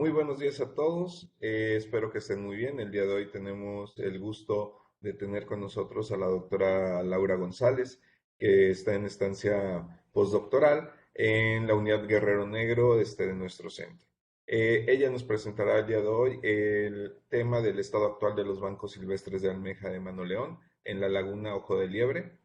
Muy buenos días a todos, espero que estén muy bien. El día de hoy tenemos el gusto de tener con nosotros a la doctora Laura González, que está en estancia postdoctoral en la Unidad Guerrero Negro de nuestro centro. Ella nos presentará el día de hoy el tema del estado actual de los bancos silvestres de almeja de Mano León en la laguna Ojo de Liebre,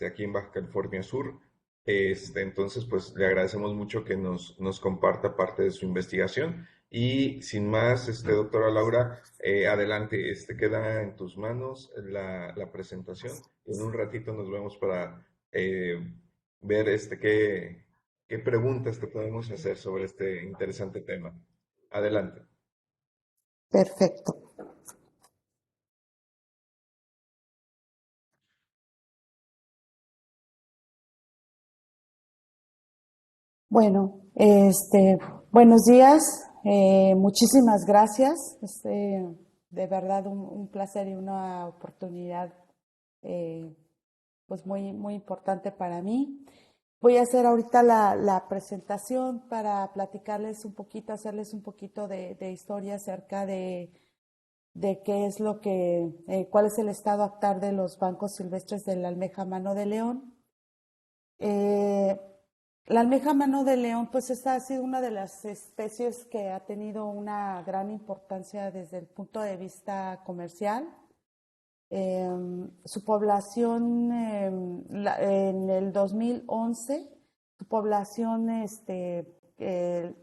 aquí en Baja California Sur. Entonces, pues le agradecemos mucho que nos comparta parte de su investigación. Y sin más, doctora Laura, adelante, queda en tus manos la presentación. En un ratito nos vemos para ver qué preguntas te podemos hacer sobre este interesante tema. Adelante. Perfecto. Bueno, buenos días, muchísimas gracias. De verdad un placer y una oportunidad eh, pues muy importante para mí. Voy a hacer ahorita la presentación para platicarles un poquito, hacerles un poquito de historia acerca de qué es cuál es el estado actual de los bancos silvestres de la almeja mano de león. Eh, la almeja mano de león, pues esta ha sido una de las especies que ha tenido una gran importancia desde el punto de vista comercial. Su población, en el 2011, su población,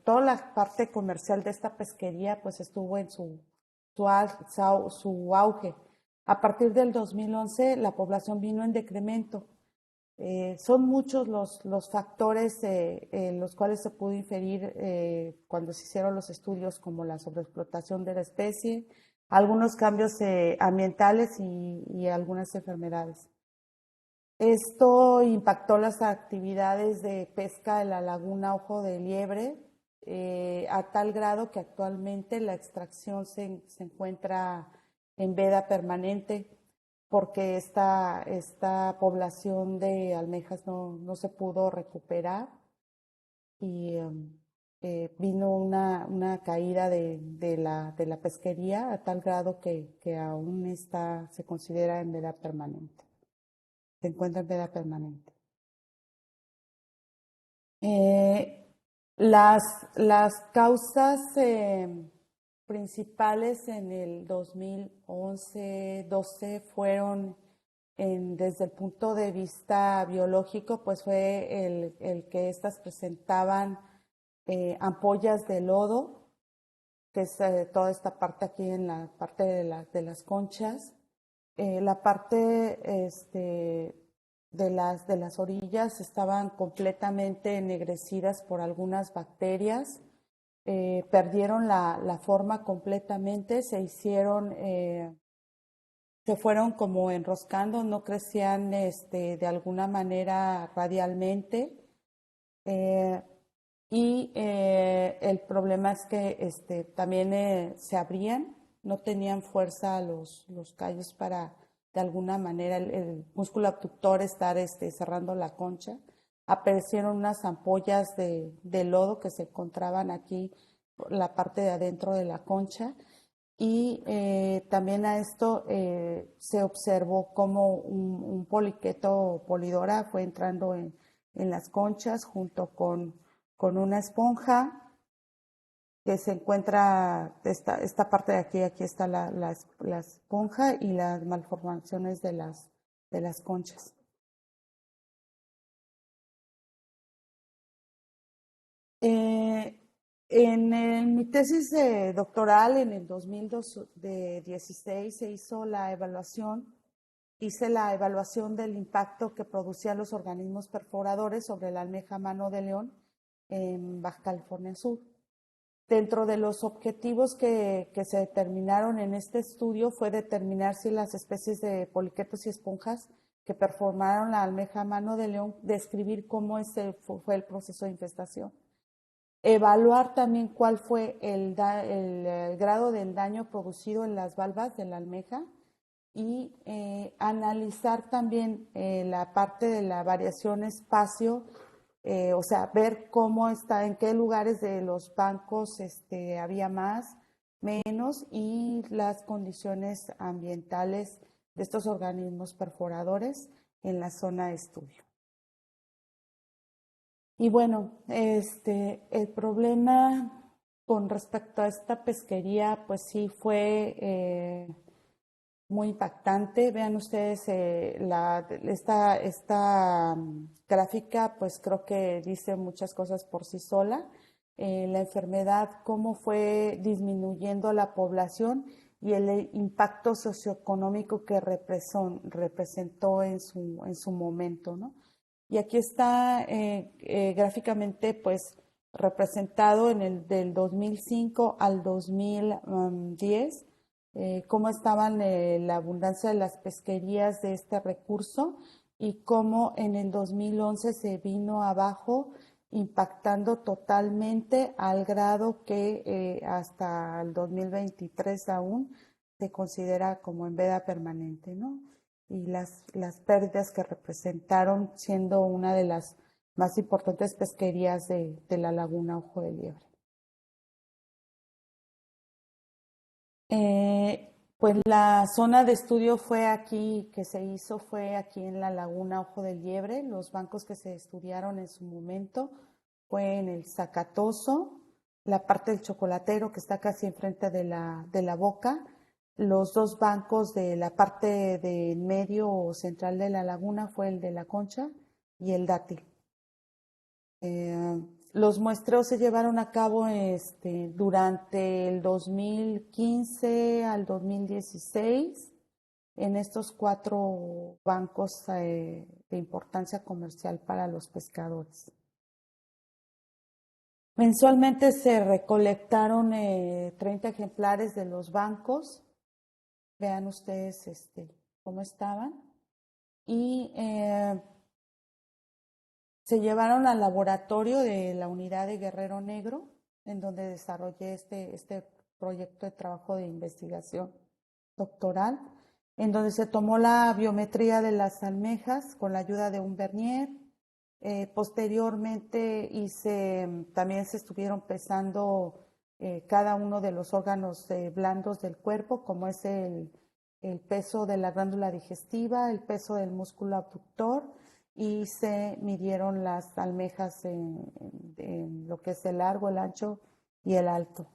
toda la parte comercial de esta pesquería, pues estuvo en su auge. A partir del 2011, la población vino en decremento. Son muchos los factores en los cuales se pudo inferir cuando se hicieron los estudios, como la sobreexplotación de la especie, algunos cambios ambientales y algunas enfermedades. Esto impactó las actividades de pesca en la laguna Ojo de Liebre a tal grado que actualmente la extracción se encuentra en veda permanente, porque esta población de almejas no se pudo recuperar y vino una caída de la pesquería a tal grado que aún se considera en veda permanente, se encuentra en veda permanente. Eh, las causas principales en el 2011-12 fueron, desde el punto de vista biológico, pues fue el que estas presentaban ampollas de lodo, que es toda esta parte aquí en la parte de las conchas. La parte de las orillas estaban completamente ennegrecidas por algunas bacterias, perdieron la forma completamente, se fueron como enroscando, no crecían de alguna manera radialmente. El problema es que también se abrían, no tenían fuerza los callos para de alguna manera el músculo abductor estar cerrando la concha. Aparecieron unas ampollas de lodo que se encontraban aquí, la parte de adentro de la concha, y también a esto se observó como un poliqueto polidora fue entrando en las conchas junto con una esponja que se encuentra, esta parte de aquí está la esponja y las malformaciones de las conchas. En mi tesis doctoral en el 2016 se hizo hice la evaluación del impacto que producían los organismos perforadores sobre la almeja mano de león en Baja California Sur. Dentro de los objetivos que se determinaron en este estudio fue determinar si las especies de poliquetos y esponjas que performaron la almeja mano de león, describir cómo fue el proceso de infestación. Evaluar también cuál fue el grado del daño producido en las valvas de la almeja y analizar también la parte de la variación espacio o sea, ver cómo está, en qué lugares de los bancos había más, menos, y las condiciones ambientales de estos organismos perforadores en la zona de estudio. Y bueno, el problema con respecto a esta pesquería, pues sí fue muy impactante. Vean ustedes esta gráfica, pues creo que dice muchas cosas por sí sola. La enfermedad, cómo fue disminuyendo la población y el impacto socioeconómico que representó en su momento, ¿no? Y aquí está gráficamente, pues, representado en el del 2005 al 2010, cómo estaban la abundancia de las pesquerías de este recurso y cómo en el 2011 se vino abajo, impactando totalmente al grado que hasta el 2023 aún se considera como en veda permanente, ¿no? Y las pérdidas que representaron, siendo una de las más importantes pesquerías de la laguna Ojo de Liebre. Pues la zona de estudio fue aquí, que se hizo fue aquí en la laguna Ojo de Liebre. Los bancos que se estudiaron en su momento fue en el Zacatoso, la parte del Chocolatero que está casi enfrente de la boca, los dos bancos de la parte de medio o central de la laguna fue el de la Concha y el Dátil. Los muestreos se llevaron a cabo durante el 2015 al 2016 en estos 4 bancos de importancia comercial para los pescadores. Mensualmente se recolectaron 30 ejemplares de los bancos. Vean ustedes cómo estaban. Y se llevaron al laboratorio de la unidad de Guerrero Negro, en donde desarrollé este proyecto de trabajo de investigación doctoral, en donde se tomó la biometría de las almejas con la ayuda de un vernier. Posteriormente también se estuvieron pesando cada uno de los órganos blandos del cuerpo, como es el peso de la glándula digestiva, el peso del músculo abductor, y se midieron las almejas en lo que es el largo, el ancho y el alto.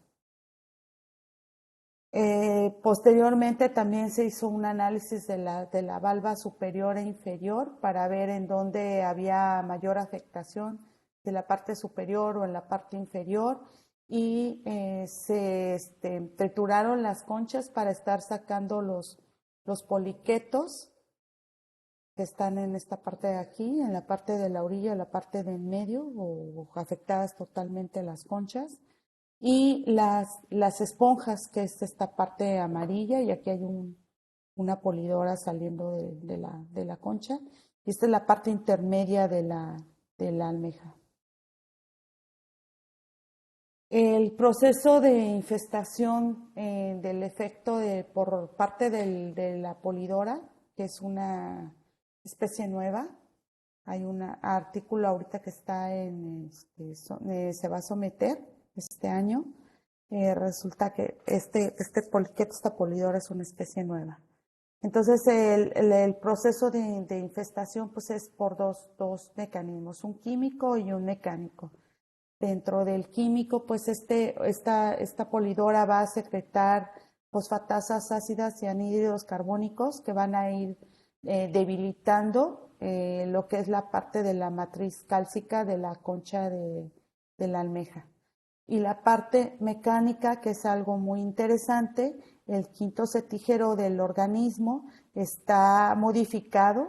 Posteriormente también se hizo un análisis de la valva superior e inferior para ver en dónde había mayor afectación de la parte superior o en la parte inferior, y se trituraron las conchas para estar sacando los poliquetos que están en esta parte de aquí, en la parte de la orilla, la parte de en medio, o afectadas totalmente las conchas, y las esponjas, que es esta parte amarilla, y aquí hay una polidora saliendo de la concha, y esta es la parte intermedia de la almeja. El proceso de infestación del efecto por parte de la polidora, que es una especie nueva, hay un artículo ahorita que está se va a someter este año. Resulta que este poliqueto, esta polidora, es una especie nueva. Entonces el proceso de infestación pues es por dos mecanismos, un químico y un mecánico. Dentro del químico, pues esta polidora va a secretar fosfatasas ácidas y anhídridos carbónicos que van a ir debilitando lo que es la parte de la matriz cálcica de la concha de la almeja. Y la parte mecánica, que es algo muy interesante, el quinto cetígero del organismo está modificado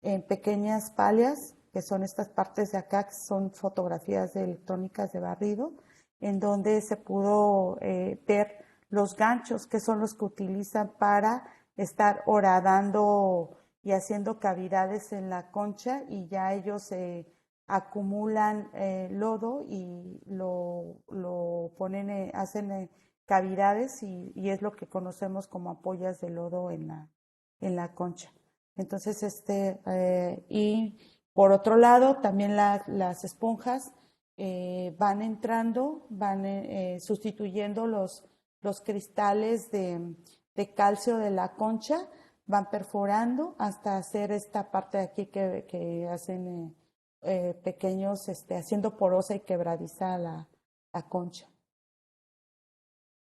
en pequeñas palias, que son estas partes de acá, que son fotografías electrónicas de barrido, en donde se pudo ver los ganchos, que son los que utilizan para estar horadando y haciendo cavidades en la concha, y ya ellos acumulan lodo y lo ponen, hacen cavidades, y es lo que conocemos como ampollas de lodo en la concha. Entonces, y Por otro lado, también las esponjas van entrando, van sustituyendo los cristales de calcio de la concha, van perforando hasta hacer esta parte de aquí que hacen pequeños, haciendo porosa y quebradiza la concha.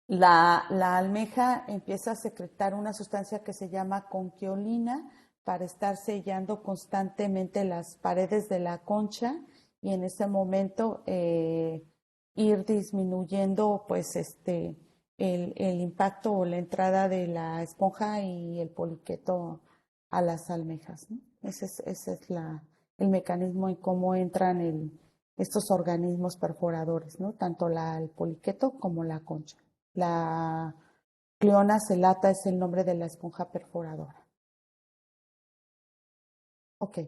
La almeja empieza a secretar una sustancia que se llama conquiolina para estar sellando constantemente las paredes de la concha y en ese momento ir disminuyendo pues el impacto o la entrada de la esponja y el poliqueto a las almejas, ¿no? Ese es el mecanismo en cómo entran estos organismos perforadores, ¿no? Tanto el poliqueto como la concha. La Cliona celata es el nombre de la esponja perforadora. Ok.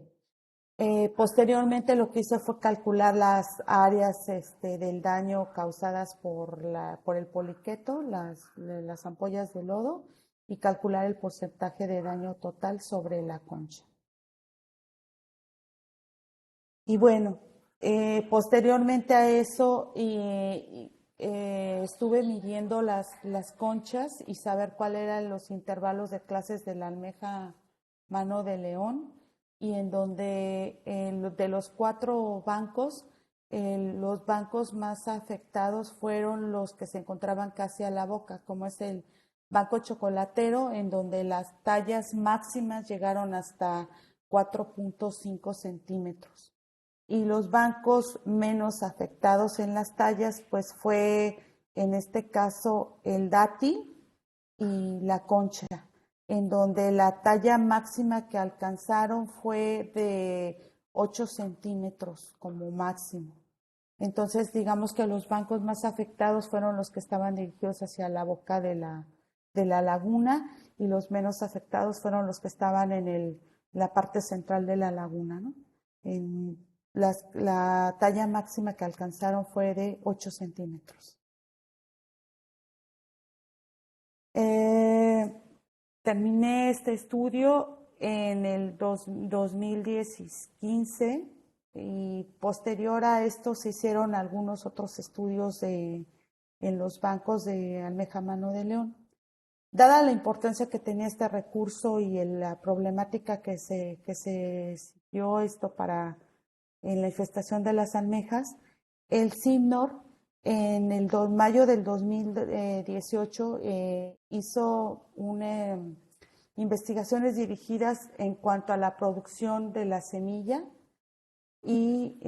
Posteriormente lo que hice fue calcular las áreas del daño causadas por el poliqueto, las ampollas de lodo, y calcular el porcentaje de daño total sobre la concha. Y bueno, posteriormente a eso estuve midiendo las conchas y saber cuáles eran los intervalos de clases de la almeja mano de león y en donde de los 4 bancos, los bancos más afectados fueron los que se encontraban casi a la boca, como es el banco chocolatero, en donde las tallas máximas llegaron hasta 4.5 centímetros y los bancos menos afectados en las tallas, pues fue en este caso el dátil y la concha, en donde la talla máxima que alcanzaron fue de 8 centímetros como máximo. Entonces, digamos que los bancos más afectados fueron los que estaban dirigidos hacia la boca de la laguna y los menos afectados fueron los que estaban en la parte central de la laguna, ¿no? La talla máxima que alcanzaron fue de 8 centímetros. Terminé este estudio en el 2015 y posterior a esto se hicieron algunos otros estudios en los bancos de almeja mano de león. Dada la importancia que tenía este recurso y la problemática que se siguió esto en la infestación de las almejas, el CIMNOR en el mayo del 2018 hizo investigaciones dirigidas en cuanto a la producción de la semilla y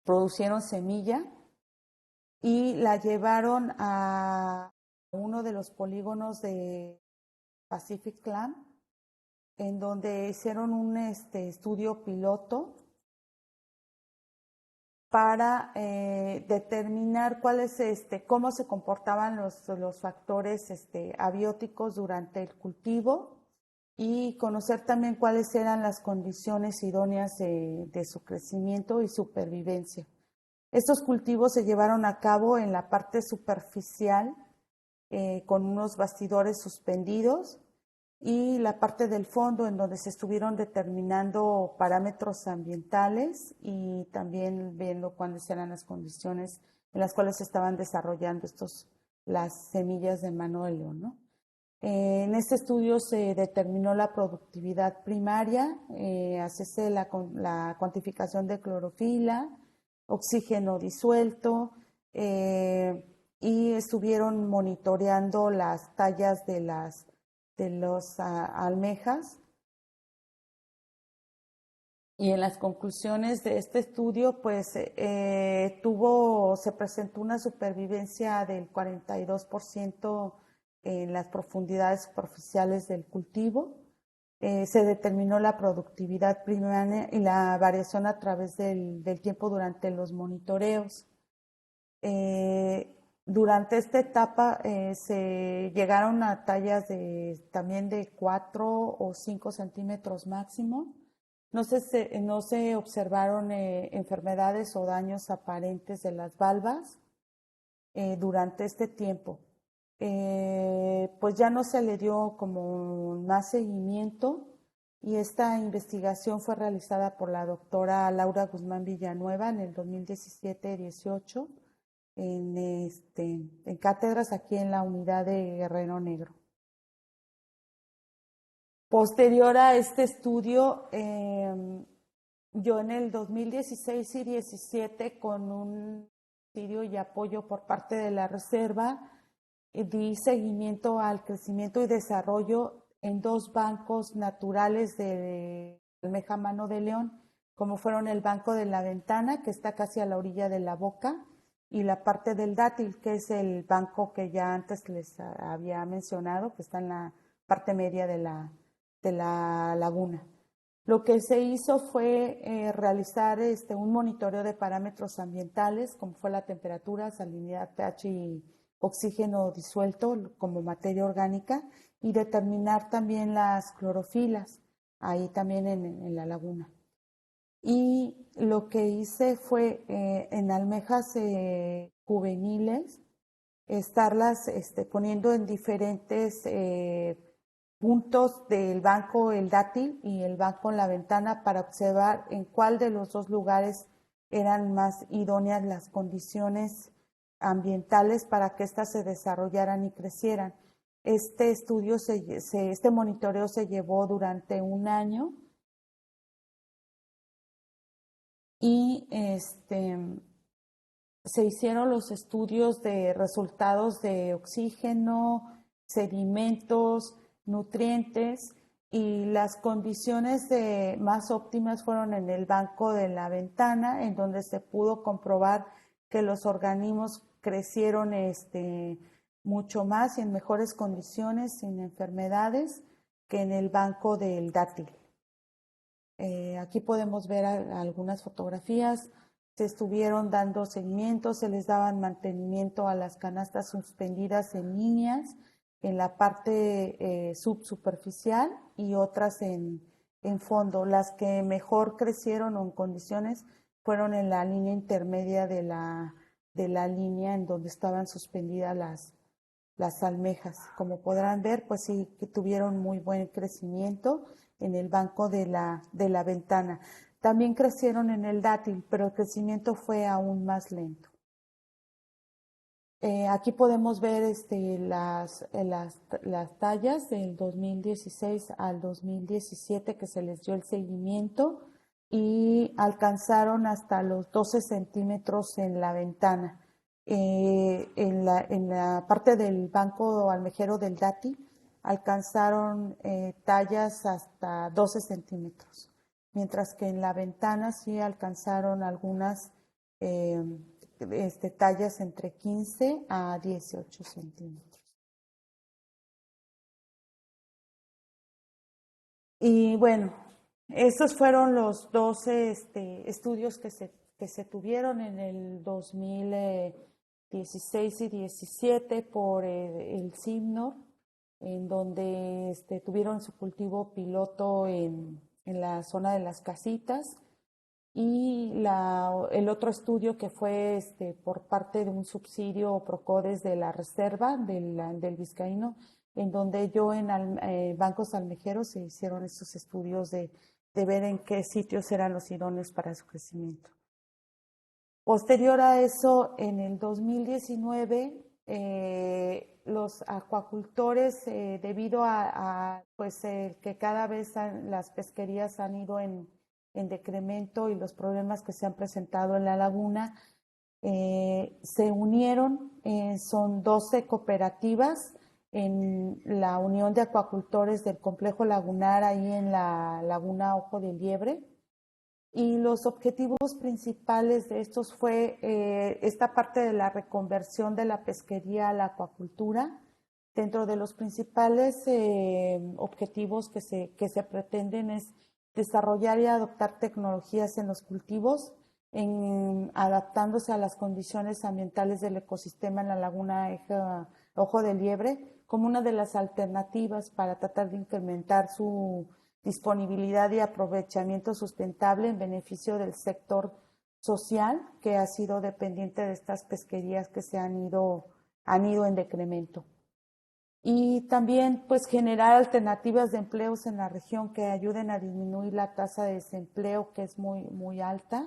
producieron semilla y la llevaron a uno de los polígonos de Pacific Clam, en donde hicieron un estudio piloto para determinar cómo se comportaban los factores abióticos durante el cultivo y conocer también cuáles eran las condiciones idóneas de su crecimiento y supervivencia. Estos cultivos se llevaron a cabo en la parte superficial con unos bastidores suspendidos y la parte del fondo en donde se estuvieron determinando parámetros ambientales y también viendo cuáles eran las condiciones en las cuales se estaban desarrollando las semillas de mano de león, ¿no? En este estudio se determinó la productividad primaria, hacerse la cuantificación de clorofila, oxígeno disuelto, y estuvieron monitoreando las tallas de las almejas. Y en las conclusiones de este estudio, pues se presentó una supervivencia del 42% en las profundidades superficiales del cultivo. Se determinó la productividad primaria y la variación a través del tiempo durante los monitoreos. Durante esta etapa se llegaron a tallas también de 4 o 5 centímetros máximo. No se observaron enfermedades o daños aparentes de las valvas durante este tiempo. Pues ya no se le dio como más seguimiento y esta investigación fue realizada por la doctora Laura Guzmán Villanueva en el 2017-18 en cátedras aquí en la unidad de Guerrero Negro. Posterior a este estudio, yo en el 2016 y 17, con un subsidio y apoyo por parte de la Reserva, di seguimiento al crecimiento y desarrollo en 2 bancos naturales de almeja mano de león, como fueron el Banco de la Ventana, que está casi a la orilla de la boca, y la parte del dátil, que es el banco que ya antes les había mencionado, que está en la parte media de la laguna. Lo que se hizo fue realizar un monitoreo de parámetros ambientales, como fue la temperatura, salinidad, pH y oxígeno disuelto como materia orgánica, y determinar también las clorofilas, ahí también en la laguna. Y lo que hice fue en almejas juveniles, estarlas poniendo en diferentes puntos del banco el dátil y el banco en la ventana para observar en cuál de los 2 lugares eran más idóneas las condiciones ambientales para que éstas se desarrollaran y crecieran. Este estudio, este monitoreo se llevó durante un año y se hicieron los estudios de resultados de oxígeno, sedimentos, nutrientes, y las condiciones más óptimas fueron en el banco de la ventana, en donde se pudo comprobar que los organismos crecieron mucho más y en mejores condiciones, sin enfermedades, que en el banco del dátil. Aquí podemos ver algunas fotografías. Se estuvieron dando seguimiento, se les daban mantenimiento a las canastas suspendidas en líneas, en la parte subsuperficial y otras en fondo. Las que mejor crecieron o en condiciones fueron en la línea intermedia de la línea en donde estaban suspendidas las almejas. Como podrán ver, pues sí que tuvieron muy buen crecimiento en el banco de la ventana. También crecieron en el dátil, pero el crecimiento fue aún más lento. Aquí podemos ver las tallas del 2016 al 2017 que se les dio el seguimiento y alcanzaron hasta los 12 centímetros en la ventana. En la parte del banco almejero del dátil alcanzaron tallas hasta 12 centímetros, mientras que en la ventana sí alcanzaron algunas tallas entre 15 a 18 centímetros. Y bueno, esos fueron los 12 estudios que se tuvieron en el 2016 y 17 por el CIMNOR, en donde tuvieron su cultivo piloto en la zona de las casitas, y el otro estudio que fue por parte de un subsidio o PROCODES de la Reserva del Vizcaíno, en donde yo en bancos almejeros se hicieron estos estudios de ver en qué sitios eran los idóneos para su crecimiento. Posterior a eso, en el 2019, los acuacultores, debido a pues, que cada vez las pesquerías han ido en decremento y los problemas que se han presentado en la laguna, se unieron, son 12 cooperativas en la Unión de Acuacultores del Complejo Lagunar, ahí en la Laguna Ojo de Liebre. Y los objetivos principales de estos fue esta parte de la reconversión de la pesquería a la acuacultura. Dentro de los principales objetivos que se pretenden es desarrollar y adoptar tecnologías en los cultivos, adaptándose a las condiciones ambientales del ecosistema en la laguna Ojo de Liebre, como una de las alternativas para tratar de incrementar su disponibilidad y aprovechamiento sustentable en beneficio del sector social que ha sido dependiente de estas pesquerías que han ido en decremento. Y también pues generar alternativas de empleos en la región que ayuden a disminuir la tasa de desempleo que es muy alta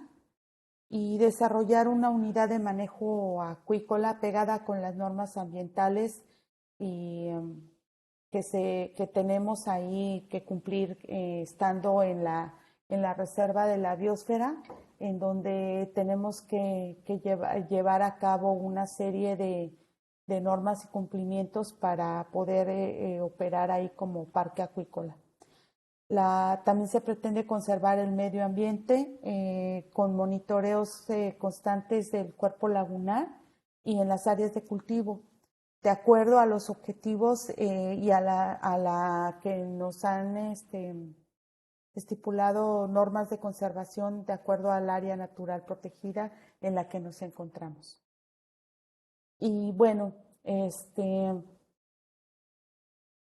y desarrollar una unidad de manejo acuícola pegada con las normas ambientales y que tenemos ahí que cumplir estando en la reserva de la biosfera, en donde tenemos que llevar a cabo una serie de normas y cumplimientos para poder operar ahí como parque acuícola. También se pretende conservar el medio ambiente con monitoreos constantes del cuerpo lagunar y en las áreas de cultivo, de acuerdo a los objetivos y a la que nos han estipulado normas de conservación de acuerdo al área natural protegida en la que nos encontramos. Y bueno,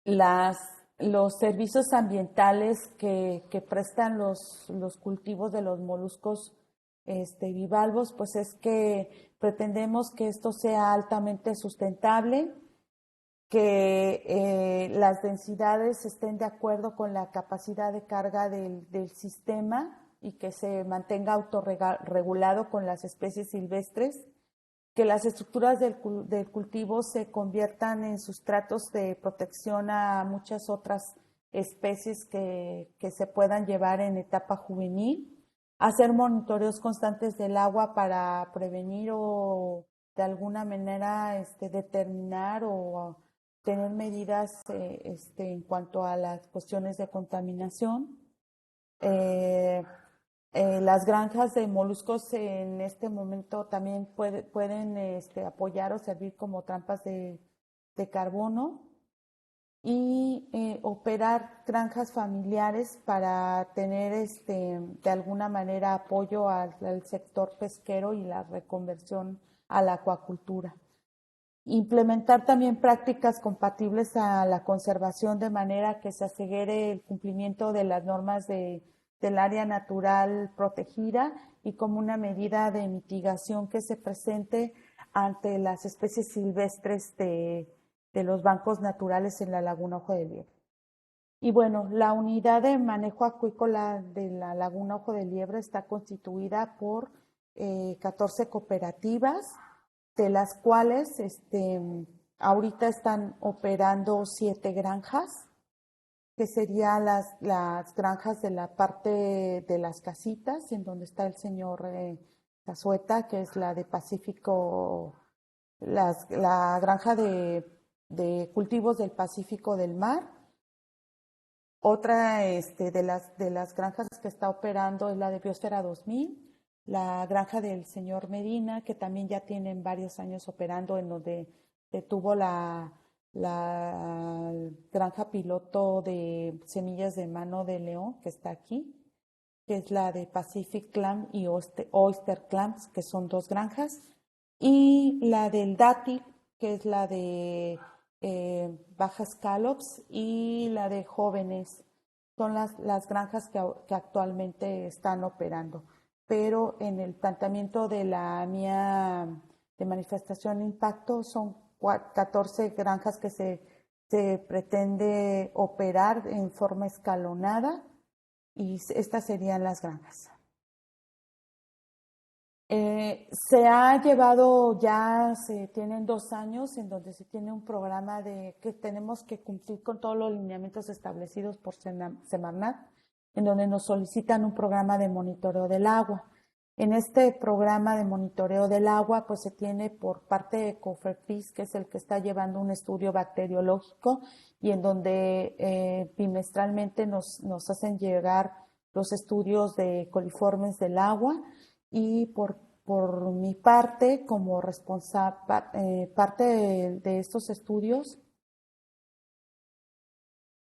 las, los servicios ambientales que prestan los cultivos de los moluscos bivalvos, pues es que pretendemos que esto sea altamente sustentable, que las densidades estén de acuerdo con la capacidad de carga del sistema y que se mantenga autorregulado con las especies silvestres, que las estructuras del cultivo se conviertan en sustratos de protección a muchas otras especies que se puedan llevar en etapa juvenil, hacer monitoreos constantes del agua para prevenir o de alguna manera determinar o tener medidas en cuanto a las cuestiones de contaminación. Eh, las granjas de moluscos en este momento también pueden apoyar o servir como trampas de carbono y operar granjas familiares para tener de alguna manera apoyo al sector pesquero y la reconversión a la acuacultura. Implementar también prácticas compatibles a la conservación de manera que se asegure el cumplimiento de las normas del área natural protegida y como una medida de mitigación que se presente ante las especies silvestres de los bancos naturales en la Laguna Ojo de Liebre. Y bueno, la unidad de manejo acuícola de la Laguna Ojo de Liebre está constituida por 14 cooperativas, de las cuales ahorita están operando 7 granjas, que serían las granjas de la parte de las casitas, en donde está el señor Cazueta, que es la de Pacífico, la granja de cultivos del Pacífico del Mar. Otra de las granjas que está operando es la de Biosfera 2000, la granja del señor Medina, que también ya tienen varios años operando, en donde tuvo la granja piloto de semillas de mano de león, que está aquí, que es la de Pacific Clam y Oyster Clams, que son 2 granjas, y la del Dátil, que es la de Baja Scallops, y la de Jóvenes. Son las granjas que actualmente están operando. Pero en el planteamiento de la mía de manifestación de impacto son 14 granjas que se pretende operar en forma escalonada y estas serían las granjas. Se ha llevado ya, se tienen 2 años en donde se tiene un programa de que tenemos que cumplir con todos los lineamientos establecidos por Semarnat, en donde nos solicitan un programa de monitoreo del agua. En este programa de monitoreo del agua, pues se tiene por parte de COFEPRIS, que es el que está llevando un estudio bacteriológico y en donde bimestralmente nos hacen llegar los estudios de coliformes del agua y por mi parte, como responsable, parte de estos estudios,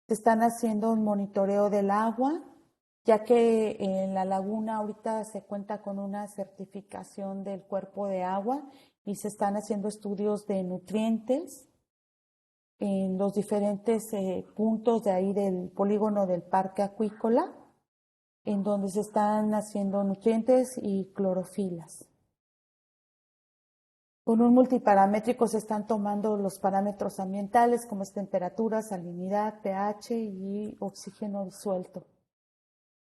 se están haciendo un monitoreo del agua, ya que en la laguna ahorita se cuenta con una certificación del cuerpo de agua y se están haciendo estudios de nutrientes en los diferentes puntos de ahí del polígono del parque acuícola, en donde se están haciendo nutrientes y clorofilas. Con un multiparamétrico se están tomando los parámetros ambientales como es temperatura, salinidad, pH y oxígeno disuelto.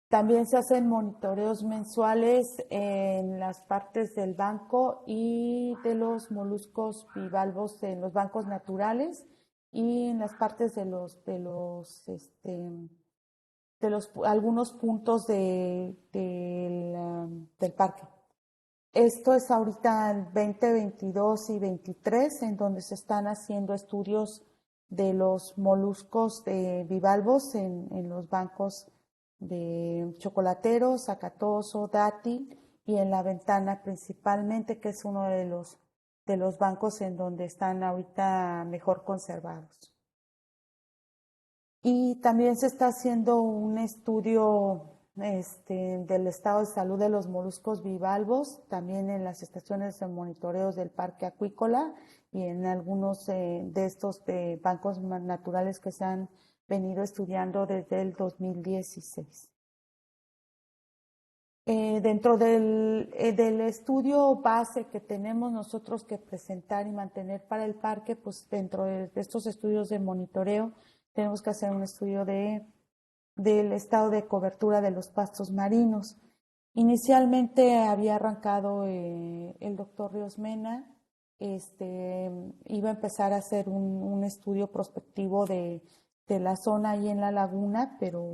También se hacen monitoreos mensuales en las partes del banco y de los moluscos bivalvos en los bancos naturales y en las partes de los algunos puntos del parque. Esto es ahorita el 2022 y 23, en donde se están haciendo estudios de los moluscos de bivalvos en los bancos de chocolatero, zacatoso, dátil y en la ventana principalmente, que es uno de los bancos en donde están ahorita mejor conservados. Y también se está haciendo un estudio del estado de salud de los moluscos bivalvos, también en las estaciones de monitoreos del parque acuícola y en algunos de estos bancos naturales que se han venido estudiando desde el 2016. Dentro del estudio base que tenemos nosotros que presentar y mantener para el parque, pues dentro de estos estudios de monitoreo tenemos que hacer un estudio del estado de cobertura de los pastos marinos. Inicialmente había arrancado el doctor Ríos Mena, iba a empezar a hacer un estudio prospectivo de la zona ahí en la laguna, pero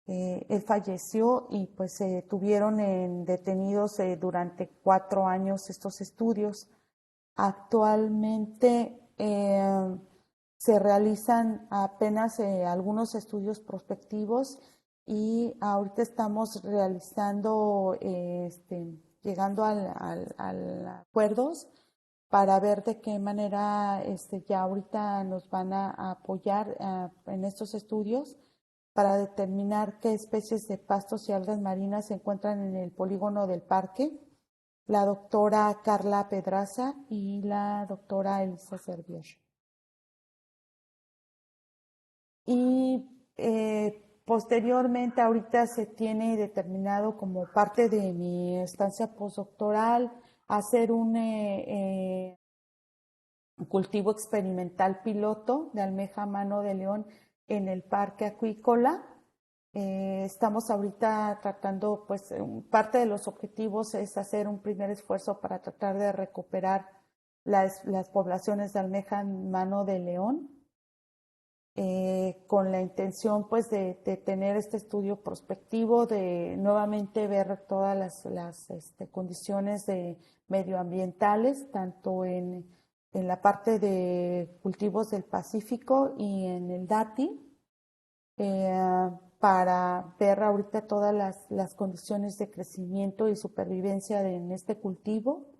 él falleció y pues se tuvieron detenidos durante 4 años estos estudios. Actualmente se realizan apenas algunos estudios prospectivos y ahorita estamos realizando, llegando a acuerdos para ver de qué manera ya ahorita nos van a apoyar en estos estudios para determinar qué especies de pastos y algas marinas se encuentran en el polígono del parque. La doctora Carla Pedraza y la doctora Elisa Servier. Y posteriormente, ahorita se tiene determinado como parte de mi estancia postdoctoral hacer un cultivo experimental piloto de almeja mano de león en el parque acuícola. Estamos ahorita tratando, pues parte de los objetivos es hacer un primer esfuerzo para tratar de recuperar las poblaciones de almeja mano de león, con la intención pues de tener este estudio prospectivo, de nuevamente ver todas las condiciones medioambientales, tanto en la parte de cultivos del Pacífico y en el dátil, para ver ahorita todas las condiciones de crecimiento y supervivencia en este cultivo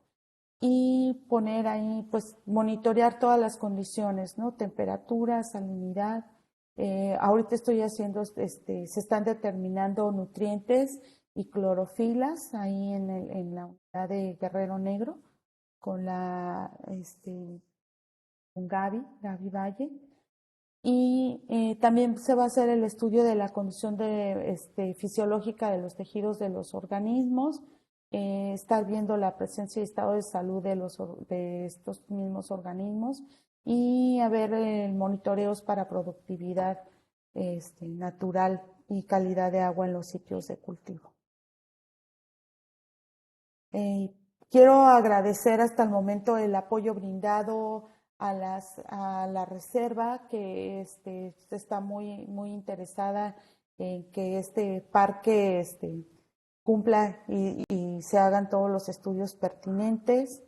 y poner ahí, pues monitorear todas las condiciones, ¿no? Temperatura, salinidad. Ahorita estoy haciendo, se están determinando nutrientes y clorofilas ahí en la unidad de Guerrero Negro con con Gaby Valle. Y también se va a hacer el estudio de la condición fisiológica de los tejidos de los organismos, estar viendo la presencia y estado de salud de estos mismos organismos y a ver monitoreos para productividad natural y calidad de agua en los sitios de cultivo. Quiero agradecer hasta el momento el apoyo brindado a la reserva, que está muy interesada en que este parque cumpla y se hagan todos los estudios pertinentes.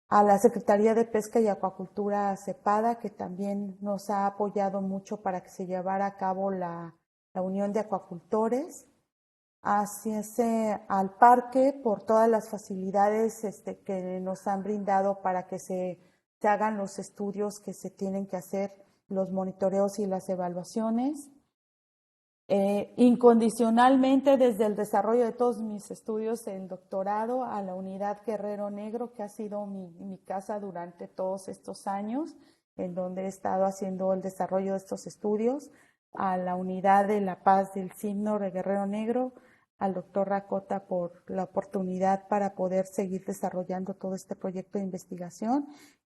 A la Secretaría de Pesca y Acuacultura CEPADA, que también nos ha apoyado mucho para que se llevara a cabo la Unión de Acuacultores. Hacia al parque por todas las facilidades que nos han brindado para que se hagan los estudios que se tienen que hacer, los monitoreos y las evaluaciones. Incondicionalmente desde el desarrollo de todos mis estudios en doctorado a la unidad Guerrero Negro, que ha sido mi casa durante todos estos años, en donde he estado haciendo el desarrollo de estos estudios, a la unidad de La Paz del CIMNOR de Guerrero Negro, al doctor Racota por la oportunidad para poder seguir desarrollando todo este proyecto de investigación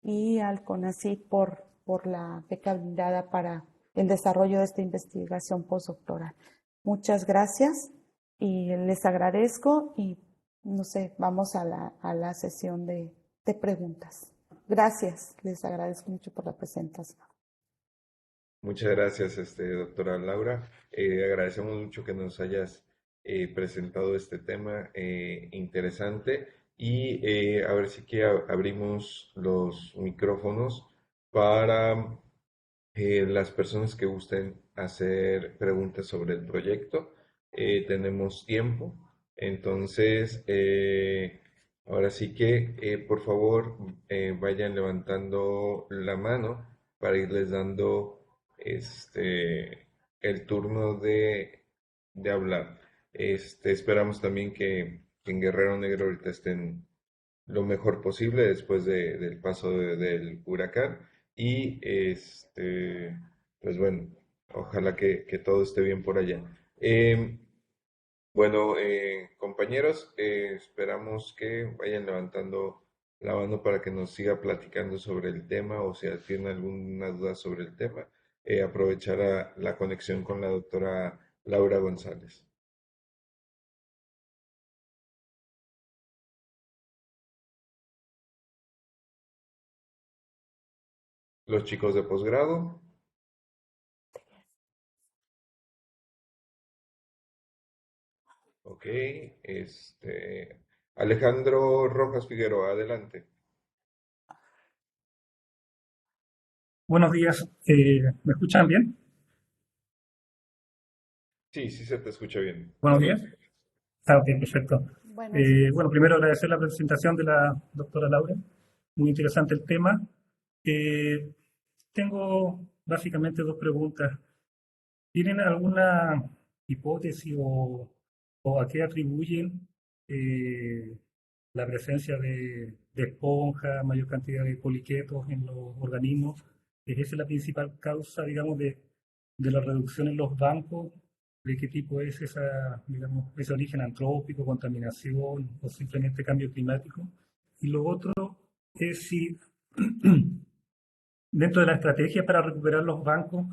y al CONACYT por la beca brindada para el desarrollo de esta investigación postdoctoral. Muchas gracias y les agradezco y no sé, vamos a la sesión de preguntas. Gracias, les agradezco mucho por la presentación. Muchas gracias, doctora Laura. Agradecemos mucho que nos hayas presentado este tema interesante y a ver si que abrimos los micrófonos para las personas que gusten hacer preguntas sobre el proyecto. Tenemos tiempo, entonces ahora sí que por favor vayan levantando la mano para irles dando el turno de hablar. Esperamos también que en Guerrero Negro ahorita estén lo mejor posible después del paso del huracán. Y pues bueno, ojalá que todo esté bien por allá. Bueno, compañeros, esperamos que vayan levantando la mano para que nos siga platicando sobre el tema o si tienen alguna duda sobre el tema, aprovechar la conexión con la doctora Laura González. Los chicos de posgrado. Ok, Alejandro Rojas Figueroa, adelante. Buenos días, ¿me escuchan bien? Sí, sí se te escucha bien. Buenos días. Adelante. Ok, perfecto. Buenos días. Bueno, primero agradecer la presentación de la doctora Laura. Muy interesante el tema. Eh, Tengo básicamente dos preguntas. ¿Tienen alguna hipótesis o a qué atribuyen la presencia de esponjas, mayor cantidad de poliquetos en los organismos? ¿Es esa la principal causa, digamos, de la reducción en los bancos? ¿De qué tipo es esa, digamos, ese origen antrópico, contaminación o simplemente cambio climático? Y lo otro es si dentro de la estrategia para recuperar los bancos,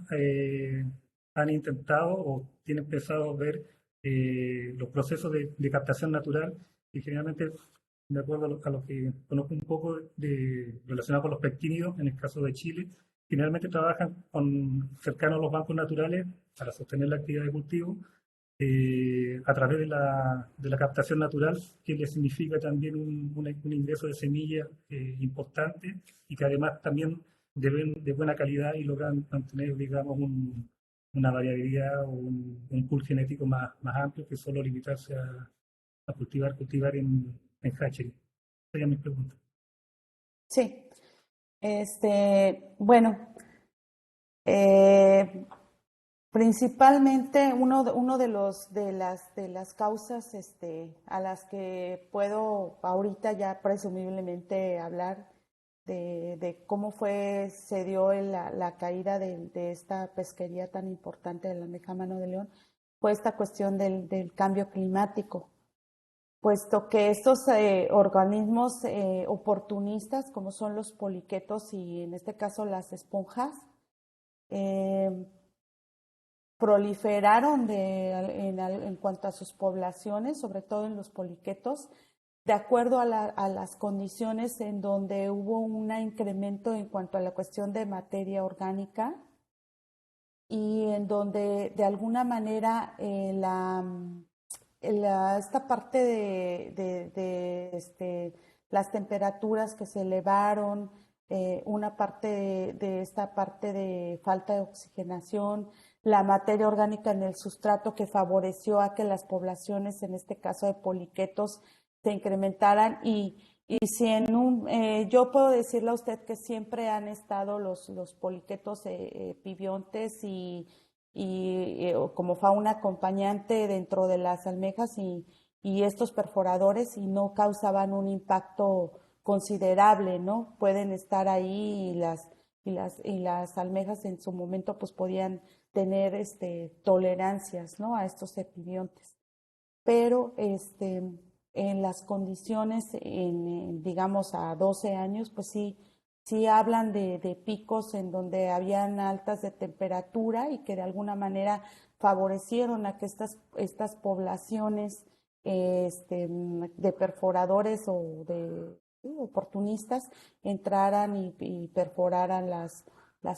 han intentado o tienen pensado ver los procesos de captación natural y generalmente, de acuerdo a lo que conozco un poco relacionado con los pectínidos, en el caso de Chile, generalmente trabajan cercanos a los bancos naturales para sostener la actividad de cultivo a través de la captación natural, que le significa también un ingreso de semillas importante y que además también de buena calidad y logran mantener, digamos, una variabilidad o un pool genético más amplio que solo limitarse a cultivar en hatchery. Esa sería mi pregunta. Sí, bueno, eh, principalmente uno de las causas a las que puedo ahorita ya presumiblemente hablar de cómo se dio la caída de esta pesquería tan importante de la almeja mano de león, fue esta cuestión del cambio climático, puesto que estos organismos oportunistas, como son los poliquetos y en este caso las esponjas, eh, proliferaron en cuanto a sus poblaciones, sobre todo en los poliquetos, de acuerdo a las condiciones en donde hubo un incremento en cuanto a la cuestión de materia orgánica y en donde de alguna manera esta parte las temperaturas que se elevaron, una parte de esta parte de falta de oxigenación, la materia orgánica en el sustrato que favoreció a que las poblaciones, en este caso de poliquetos, se incrementaran y si yo puedo decirle a usted que siempre han estado los poliquetos pibiontes y como fauna acompañante dentro de las almejas y estos perforadores y no causaban un impacto considerable, ¿no? Pueden estar ahí y las almejas en su momento pues podían tener tolerancias, ¿no? A estos epibiontes. pero en las condiciones, digamos a 12 años, pues sí, sí hablan de picos en donde habían altas de temperatura y que de alguna manera favorecieron a que estas poblaciones de perforadores o de oportunistas entraran y perforaran las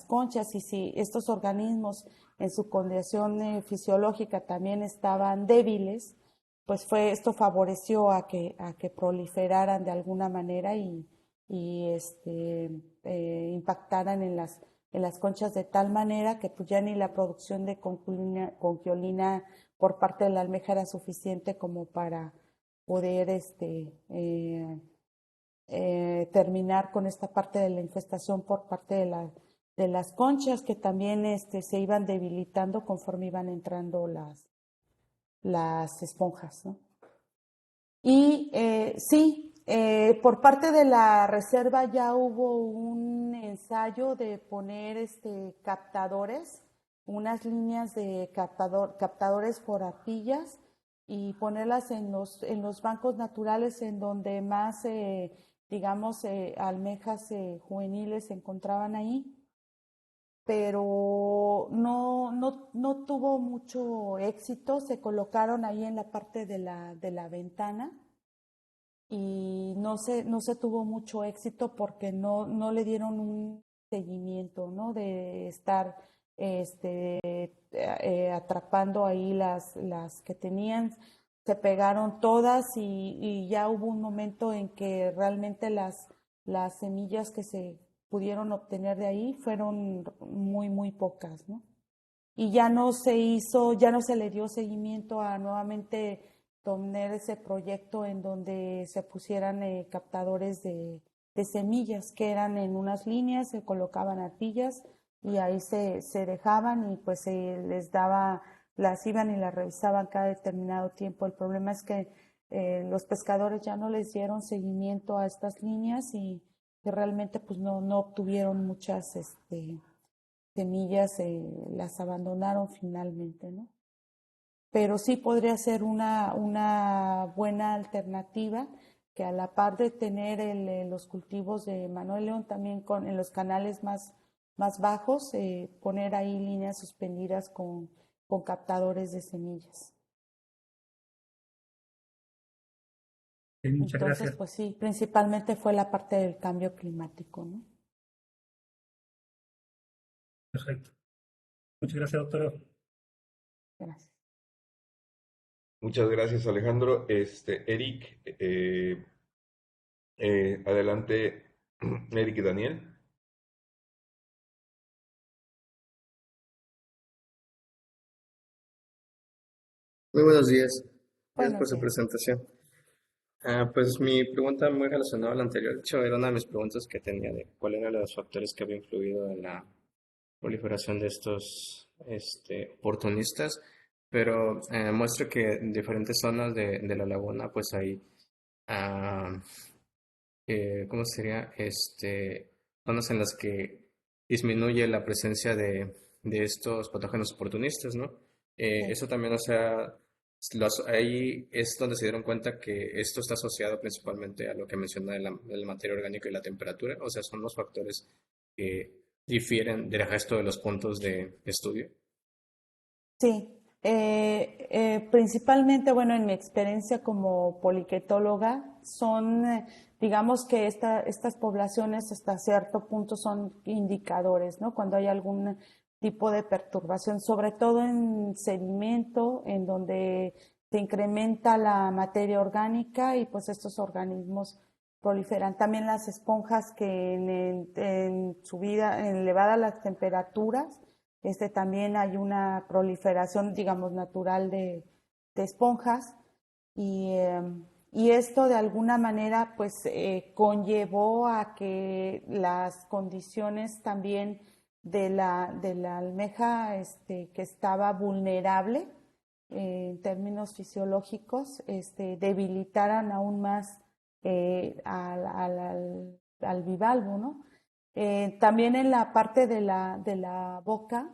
conchas. Y si estos organismos en su condición fisiológica también estaban débiles, pues esto favoreció a que proliferaran de alguna manera y impactaran en las conchas de tal manera que pues ya ni la producción de conquiolina por parte de la almeja era suficiente como para poder terminar con esta parte de la infestación por parte de las conchas que también se iban debilitando conforme iban entrando las esponjas, ¿no? Y sí, por parte de la reserva ya hubo un ensayo de poner captadores, unas líneas de captadores por ardillas y ponerlas en los bancos naturales en donde más, digamos, almejas juveniles se encontraban ahí, pero no tuvo mucho éxito. Se colocaron ahí en la parte de la ventana y no se tuvo mucho éxito porque no le dieron un seguimiento, ¿no? De estar atrapando ahí las que tenían, se pegaron todas y ya hubo un momento en que realmente las semillas que se pudieron obtener de ahí fueron muy pocas, ¿no? Y ya no se hizo, ya no se le dio seguimiento a nuevamente tener ese proyecto en donde se pusieran captadores de semillas que eran en unas líneas, se colocaban artillas y ahí se dejaban y pues se les daba, las iban y las revisaban cada determinado tiempo. El problema es que los pescadores ya no les dieron seguimiento a estas líneas y que realmente pues no obtuvieron muchas semillas, las abandonaron finalmente, ¿no? Pero sí podría ser una buena alternativa que a la par de tener los cultivos de Manuel León, también en los canales más bajos, poner ahí líneas suspendidas con captadores de semillas. Muchas Entonces, gracias. pues sí, principalmente fue la parte del cambio climático, ¿no? Perfecto. Muchas gracias, doctora. Gracias. Muchas gracias, Alejandro. Eric, adelante, Eric y Daniel. Muy buenos días. Gracias por Buenos su días. presentación. Pues mi pregunta muy relacionada a la anterior, de hecho era una de mis preguntas que tenía de cuáles eran los factores que había influido en la proliferación de estos oportunistas, pero muestra que en diferentes zonas de la laguna pues hay, ah, ¿cómo sería? Zonas en las que disminuye la presencia de estos patógenos oportunistas, ¿no? Sí. Eso también, o sea, ahí es donde se dieron cuenta que esto está asociado principalmente a lo que menciona de la materia orgánica y la temperatura, o sea, son los factores que difieren del resto de los puntos de estudio. Sí, principalmente, bueno, en mi experiencia como poliquetóloga, son, digamos que estas poblaciones hasta cierto punto son indicadores, ¿no? Cuando hay algún tipo de perturbación, sobre todo en sedimento, en donde se incrementa la materia orgánica y pues estos organismos proliferan. También las esponjas que en su vida, en elevadas las temperaturas, también hay una proliferación, digamos, natural de esponjas y, y esto de alguna manera pues conllevó a que las condiciones también de la almeja que estaba vulnerable en términos fisiológicos debilitaran aún más al bivalvo, ¿no? También en la parte de la boca,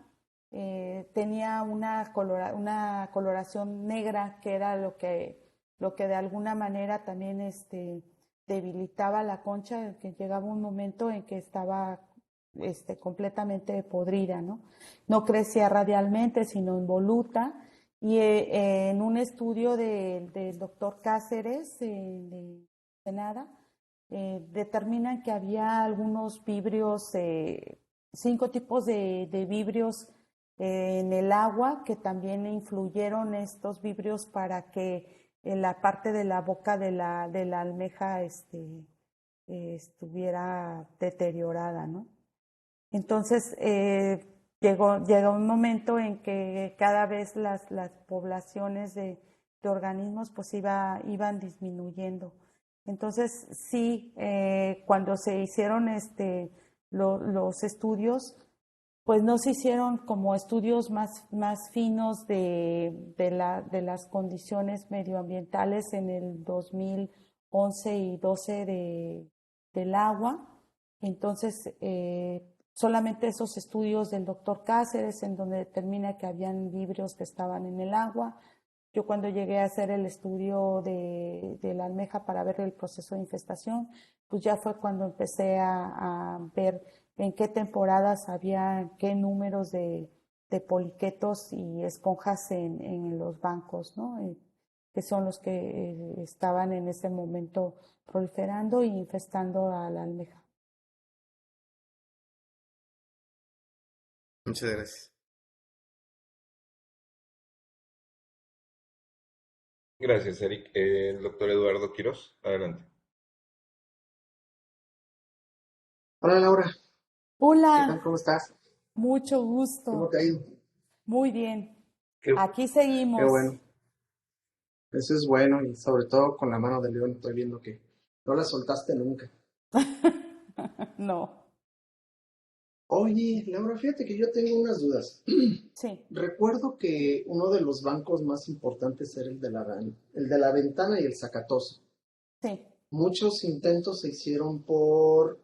tenía una coloración negra, que era lo que de alguna manera también debilitaba la concha, que llegaba un momento en que estaba completamente podrida, ¿no? No crecía radialmente, sino involuta. Y en un estudio del doctor Cáceres de Ensenada, determinan que había algunos vibrios, 5 tipos de vibrios en el agua, que también influyeron estos vibrios para que en la parte de la boca de la almeja estuviera deteriorada, ¿no? Entonces, llegó un momento en que cada vez las poblaciones de organismos pues iban disminuyendo. Entonces, sí, cuando se hicieron los estudios, pues no se hicieron como estudios más finos de las condiciones medioambientales en el 2011 y 12 del agua. Entonces, solamente esos estudios del doctor Cáceres, en donde determina que habían vibrios que estaban en el agua. Yo cuando llegué a hacer el estudio de la almeja para ver el proceso de infestación, pues ya fue cuando empecé a ver en qué temporadas había qué números de poliquetos y esponjas en los bancos, ¿no? Que son los que estaban en ese momento proliferando y infestando a la almeja. Muchas gracias. Gracias, Eric. El doctor Eduardo Quiroz, adelante. Hola Laura, ¿qué tal? Hola, ¿Cómo estás? mucho ¿Cómo gusto. te ha ido? Muy bien. Qué, Aquí qué seguimos. bueno, eso es bueno y sobre todo con la mano de león estoy viendo que no la soltaste nunca. No, Oye, Laura, fíjate que yo tengo unas dudas. sí, Recuerdo que uno de los bancos más importantes era el de la Ventana y el Zacatoso. sí. Muchos intentos se hicieron por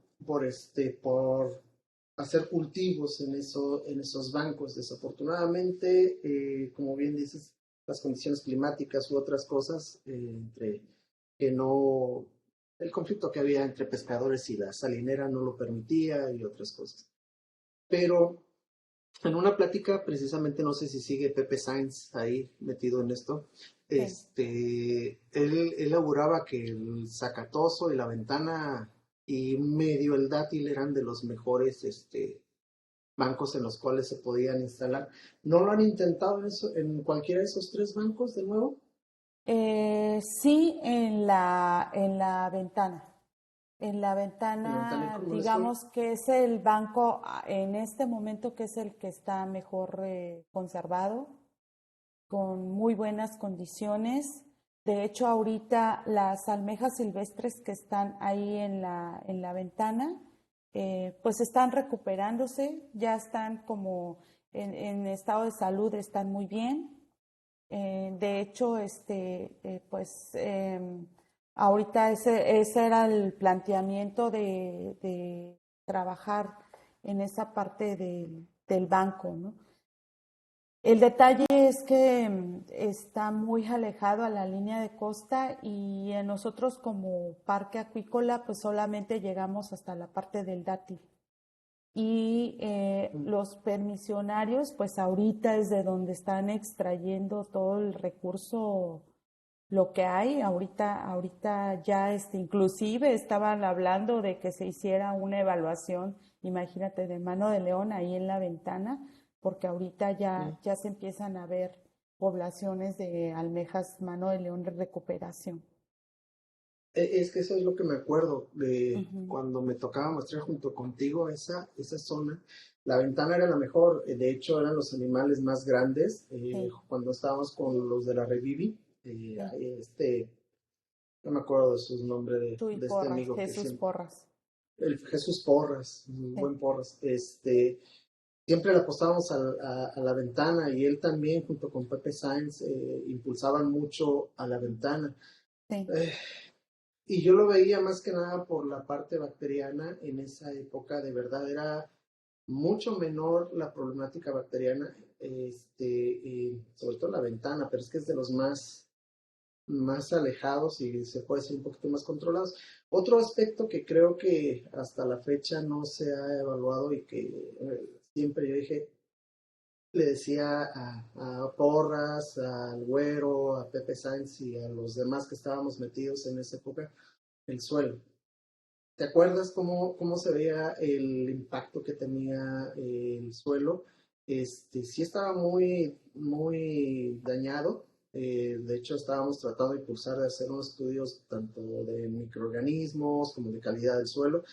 hacer cultivos en esos bancos. Desafortunadamente, como bien dices, las condiciones climáticas u otras cosas, entre que no, el conflicto que había entre pescadores y la salinera no lo permitía y otras cosas. Pero en una plática, precisamente, no sé si sigue Pepe Sainz ahí metido en esto, Sí. él elaboraba que el Zacatoso y la Ventana y medio el Dátil eran de los mejores bancos en los cuales se podían instalar. ¿No lo han intentado en cualquiera de esos tres bancos de nuevo? Sí, en la ventana. En la En la Ventana, ¿y ventana, cómo les fue? digamos que es el banco en este momento que es el que está mejor conservado, con muy buenas condiciones. De hecho, ahorita las almejas silvestres que están ahí en la ventana, pues están recuperándose, ya están como en estado de salud, están muy bien. De hecho, pues ahorita ese era el planteamiento de trabajar en esa parte del banco, ¿no? El detalle es que está muy alejado a la línea de costa y nosotros como parque acuícola pues solamente llegamos hasta la parte del dátil. Y los permisionarios, pues ahorita es de donde están extrayendo todo el recurso, lo que hay. Ahorita ya, inclusive estaban hablando de que se hiciera una evaluación, imagínate, de mano de león ahí en la ventana, porque ahorita ya se empiezan a ver poblaciones de almejas mano de león de recuperación. Es que eso es lo que me acuerdo de Ujú. cuando me tocaba mostrar junto contigo esa zona. La Ventana era la mejor, de hecho eran los animales más grandes. Sí, Cuando estábamos con los de la Revivi, sí. no me acuerdo de sus nombres Tú y de este Porras, amigo que Jesús siempre, Porras. el Jesús Porras, Sí, buen Porras, siempre le apostábamos a la Ventana y él también junto con Pepe Sainz impulsaban mucho a la Ventana. sí. Eh, y yo lo veía más que nada por la parte bacteriana en esa época, de verdad era mucho menor la problemática bacteriana, sobre todo la ventana, pero es que es de los más alejados y se puede ser un poquito más controlados. Otro aspecto que creo que hasta la fecha no se ha evaluado y que siempre yo dije, le decía a Porras, al Güero, a Pepe Sainz y a los demás que estábamos metidos en esa época, el suelo. ¿Te acuerdas cómo se veía el impacto que tenía el suelo? Sí estaba muy, muy dañado. De hecho, estábamos tratando de impulsar de hacer unos estudios tanto de microorganismos como de calidad del suelo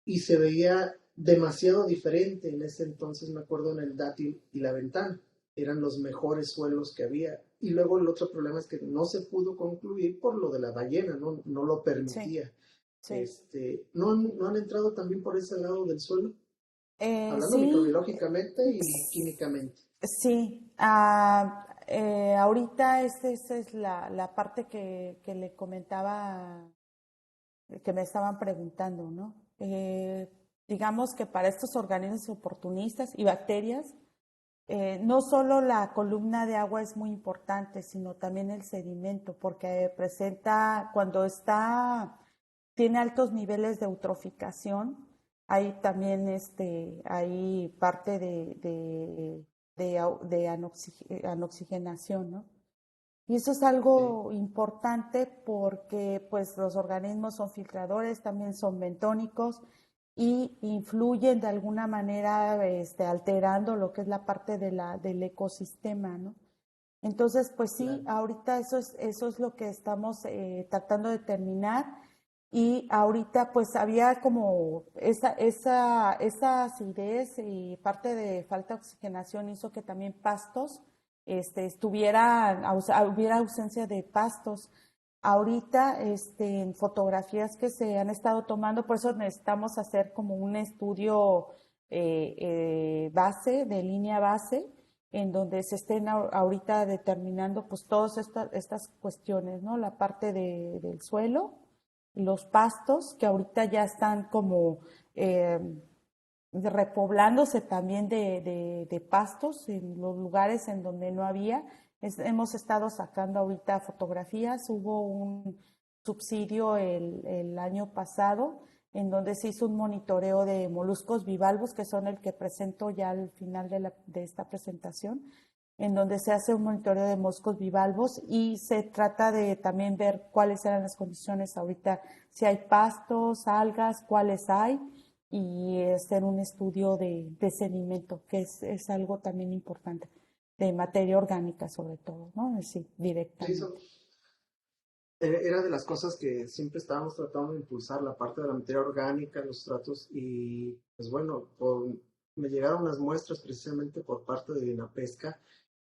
y se veía demasiado diferente en ese entonces, me acuerdo, en el dátil y la ventana. Eran los mejores suelos que había. Y luego el otro problema es que no se pudo concluir por lo de la ballena, no lo Sí, permitía. sí. ¿No han entrado también por ese lado del suelo? Hablando Sí, microbiológicamente y químicamente. sí. Ahorita esa es la parte que le comentaba, que me estaban preguntando, ¿no? Digamos que para estos organismos oportunistas y bacterias, no solo la columna de agua es muy importante, sino también el sedimento, porque presenta, cuando tiene altos niveles de eutroficación, hay también hay parte de anoxigenación, ¿no? Y eso es Sí, algo importante porque pues los organismos son filtradores, también son bentónicos y influyen de alguna manera alterando lo que es la parte del ecosistema, ¿no? Entonces, pues sí, claro. ahorita eso es lo que estamos tratando de terminar y ahorita pues había como esa acidez y parte de falta de oxigenación hizo que también pastos hubiera ausencia de pastos. Ahorita, en fotografías que se han estado tomando, por eso necesitamos hacer como un estudio base, de línea base, en donde se estén ahorita determinando pues todas estas cuestiones, ¿no? La parte del suelo, los pastos, que ahorita ya están como eh, repoblándose también de pastos en los lugares en donde no había. Hemos estado sacando ahorita fotografías, hubo un subsidio el año pasado en donde se hizo un monitoreo de moluscos bivalvos, que son el que presento ya al final de esta presentación, en donde se hace un monitoreo de moluscos bivalvos y se trata de también ver cuáles eran las condiciones ahorita, si hay pastos, algas, cuáles hay, y hacer un estudio de sedimento, que es algo también importante, de materia orgánica sobre todo, ¿no? Es decir, Sí, directamente. era de las cosas que siempre estábamos tratando de impulsar, la parte de la materia orgánica, los tratos, y pues bueno, me llegaron unas muestras precisamente por parte de Dinapesca,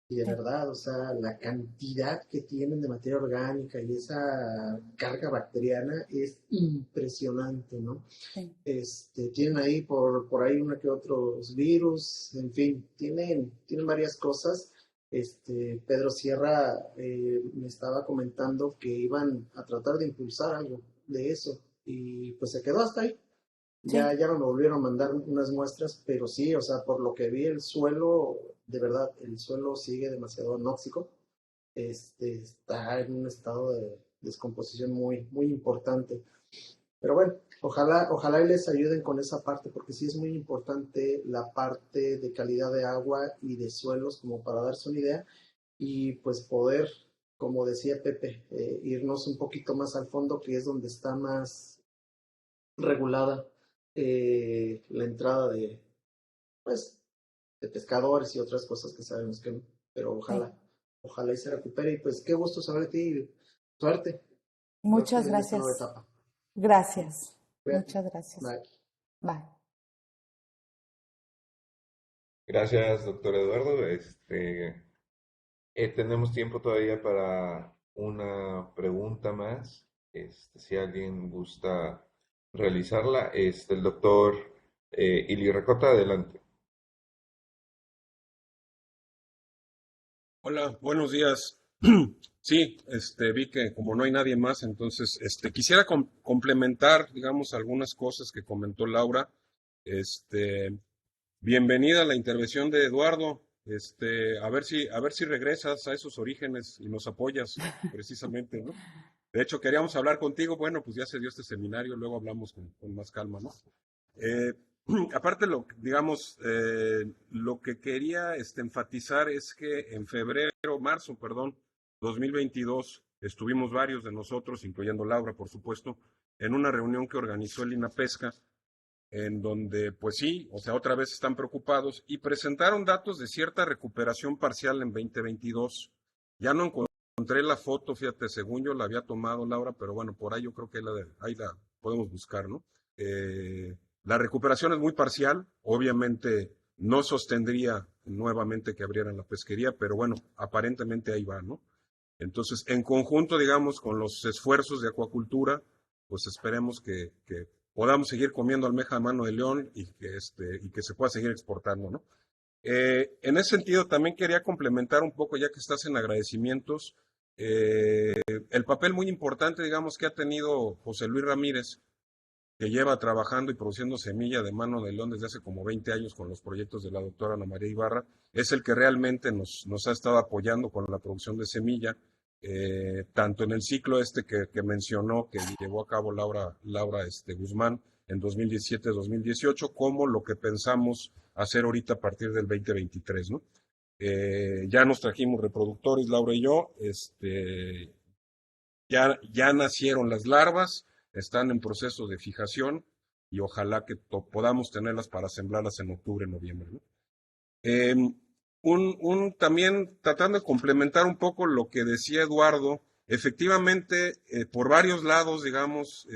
y de Sí, verdad, o sea, la cantidad que tienen de materia orgánica y esa carga bacteriana es impresionante, ¿no? sí, Tienen ahí por ahí uno que otros virus, en fin, tienen varias cosas. Pedro Sierra me estaba comentando que iban a tratar de impulsar algo de eso y pues se quedó hasta ahí. sí, Ya no me volvieron a mandar unas muestras, pero sí, o sea, por lo que vi el suelo, de verdad, el suelo sigue demasiado anóxico. Está en un estado de descomposición muy, muy importante. Pero bueno, ojalá y les ayuden con esa parte, porque sí es muy importante la parte de calidad de agua y de suelos, como para darse una idea, y pues poder, como decía Pepe, irnos un poquito más al fondo, que es donde está más regulada la entrada pues, de pescadores y otras cosas que sabemos que no. Pero sí. ojalá y se recupere, y pues qué gusto saber de ti, suerte Muchas en esta nueva gracias. etapa. Gracias. Cuídate. Muchas gracias. Bye. Bye. Gracias, doctor Eduardo. Tenemos tiempo todavía para una pregunta más. Si alguien gusta realizarla, el doctor Ili Recota, adelante. Hola, buenos días. Sí, vi que como no hay nadie más, entonces, quisiera complementar, digamos, algunas cosas que comentó Laura. Este, bienvenida a la intervención de Eduardo. A ver si regresas a esos orígenes y nos apoyas precisamente, ¿no? De hecho, queríamos hablar contigo. Bueno, pues ya se dio este seminario, luego hablamos con más calma, ¿no? Eh, aparte, lo que quería enfatizar es que en marzo, perdón, 2022, estuvimos varios de nosotros, incluyendo Laura, por supuesto, en una reunión que organizó el INAPESCA, en donde, pues sí, o sea, otra vez están preocupados y presentaron datos de cierta recuperación parcial en 2022. Ya no encontré la foto, fíjate, según yo la había tomado Laura, pero bueno, por ahí yo creo que ahí la podemos buscar, ¿no? La recuperación es muy parcial, obviamente no sostendría nuevamente que abrieran la pesquería, pero bueno, aparentemente ahí va, ¿no? Entonces, en conjunto, digamos, con los esfuerzos de acuacultura, pues esperemos que podamos seguir comiendo almeja a mano de león y que se pueda seguir exportando, ¿no? En ese sentido, también quería complementar un poco, ya que estás en agradecimientos, el papel muy importante, digamos, que ha tenido José Luis Ramírez, que lleva trabajando y produciendo semilla de mano de león desde hace como 20 años con los proyectos de la doctora Ana María Ibarra, es el que realmente nos ha estado apoyando con la producción de semilla, tanto en el ciclo que mencionó, que llevó a cabo Laura Guzmán en 2017-2018, como lo que pensamos hacer ahorita a partir del 2023, ¿no? Ya nos trajimos reproductores, Laura y yo, ya nacieron las larvas, están en proceso de fijación y ojalá que podamos tenerlas para semblarlas en octubre, noviembre, ¿no? Eh, También tratando de complementar un poco lo que decía Eduardo, efectivamente, por varios lados, digamos,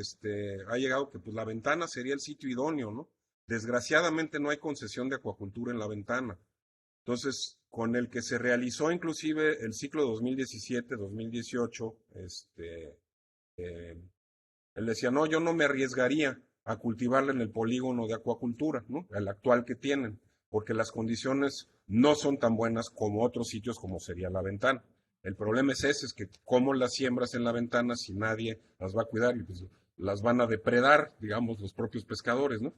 ha llegado que pues, la ventana sería el sitio idóneo, ¿no? Desgraciadamente no hay concesión de acuacultura en la ventana. Entonces, con el que se realizó inclusive el ciclo 2017-2018, él decía, no, yo no me arriesgaría a cultivarla en el polígono de acuacultura, ¿no? El actual que tienen, porque las condiciones no son tan buenas como otros sitios como sería la ventana. El problema es ese, es que cómo las siembras en la ventana si nadie las va a cuidar y pues las van a depredar, digamos, los propios pescadores, ¿no?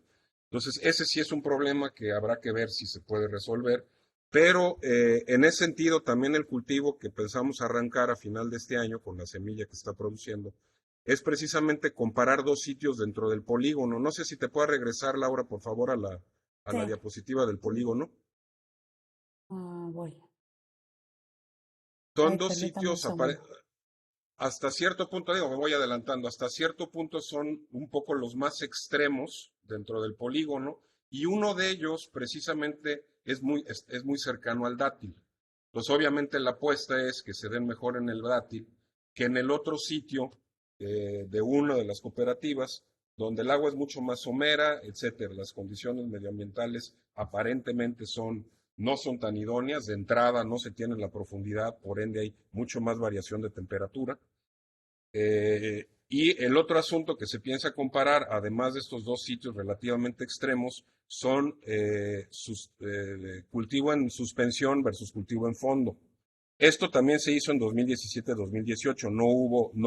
Entonces, ese sí es un problema que habrá que ver si se puede resolver, pero en ese sentido también el cultivo que pensamos arrancar a final de este año con la semilla que está produciendo es precisamente comparar dos sitios dentro del polígono. No sé si te pueda regresar, Laura, por favor, a la Sí, diapositiva del polígono. voy. Son Ay, dos permítame un sitios, segundo. hasta cierto punto, digo, me voy adelantando, hasta cierto punto son un poco los más extremos dentro del polígono, y uno de ellos precisamente es muy cercano al dátil. Pues obviamente la apuesta es que se den mejor en el dátil que en el otro sitio de una de las cooperativas, donde el agua es mucho más somera, etcétera. Las condiciones medioambientales aparentemente no son tan idóneas, de entrada no se tiene la profundidad, por ende hay mucho más variación de temperatura. Y el otro asunto que se piensa comparar, además de estos dos sitios relativamente extremos, son cultivo en suspensión versus cultivo en fondo. Esto también se hizo en 2017-2018, no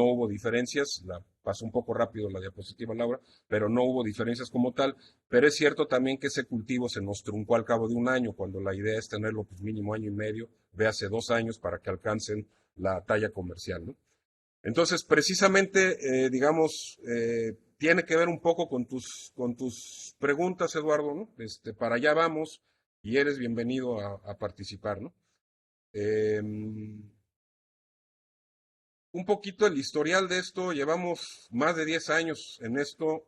hubo diferencias, pasó un poco rápido la diapositiva, Laura, pero no hubo diferencias como tal, pero es cierto también que ese cultivo se nos truncó al cabo de un año, cuando la idea es tenerlo pues mínimo año y medio, véase 2 años para que alcancen la talla comercial, ¿no? Entonces, precisamente, digamos, tiene que ver un poco con tus preguntas, Eduardo, ¿no? Para allá vamos y eres bienvenido a participar, ¿no? Un poquito el historial de esto, llevamos más de 10 años en esto,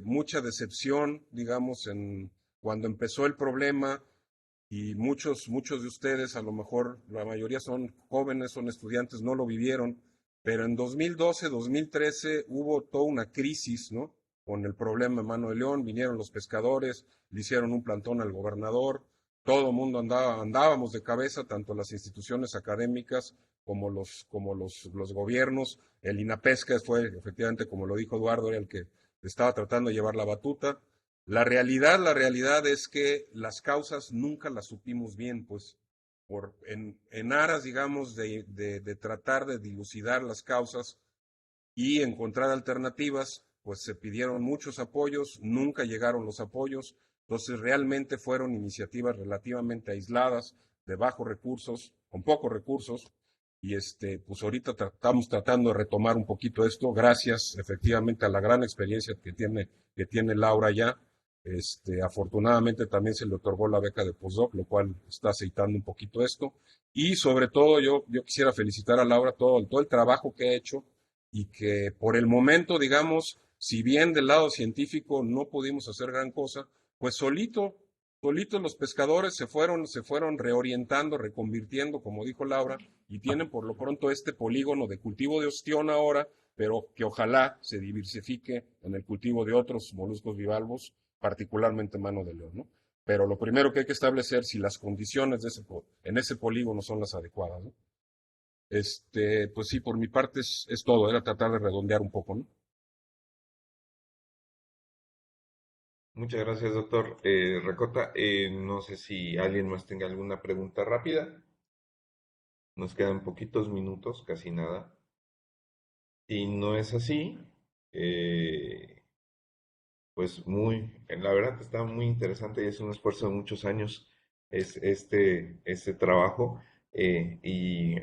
mucha decepción, digamos, cuando empezó el problema y muchos de ustedes, a lo mejor la mayoría son jóvenes, son estudiantes, no lo vivieron, pero en 2012, 2013 hubo toda una crisis, ¿no? Con el problema de Mano de León, vinieron los pescadores, le hicieron un plantón al gobernador, todo el mundo andábamos de cabeza, tanto las instituciones académicas como los gobiernos. El INAPESCA fue, efectivamente, como lo dijo Eduardo, era el que estaba tratando de llevar la batuta. La realidad es que las causas nunca las supimos bien, pues, en aras, digamos, de tratar de dilucidar las causas y encontrar alternativas, pues se pidieron muchos apoyos, nunca llegaron los apoyos, Entonces, realmente fueron iniciativas relativamente aisladas, de bajos recursos, con pocos recursos, y pues ahorita estamos tratando de retomar un poquito esto, gracias efectivamente a la gran experiencia que tiene Laura ya. Afortunadamente también se le otorgó la beca de postdoc, lo cual está aceitando un poquito esto. Y sobre todo yo quisiera felicitar a Laura todo el trabajo que ha hecho y que por el momento, digamos, si bien del lado científico no pudimos hacer gran cosa, pues solitos los pescadores se fueron reorientando, reconvirtiendo, como dijo Laura, y tienen por lo pronto este polígono de cultivo de ostión ahora, pero que ojalá se diversifique en el cultivo de otros moluscos bivalvos, particularmente mano de león, ¿no? Pero lo primero que hay que establecer si las condiciones en ese polígono son las adecuadas, ¿no? Pues sí, por mi parte es todo, era tratar de redondear un poco, ¿no? Muchas gracias, doctor Recota. No sé si alguien más tenga alguna pregunta rápida. Nos quedan poquitos minutos, casi nada. Si no es así, pues la verdad que está muy interesante y es un esfuerzo de muchos años este trabajo y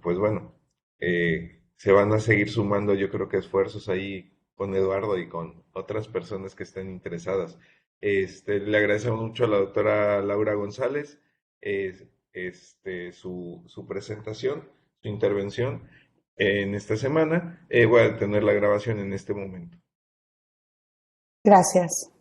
pues bueno, se van a seguir sumando yo creo que esfuerzos ahí con Eduardo y con otras personas que estén interesadas. Le agradecemos mucho a la doctora Laura González su presentación, su intervención en esta semana. Voy a detener la grabación en este momento. Gracias.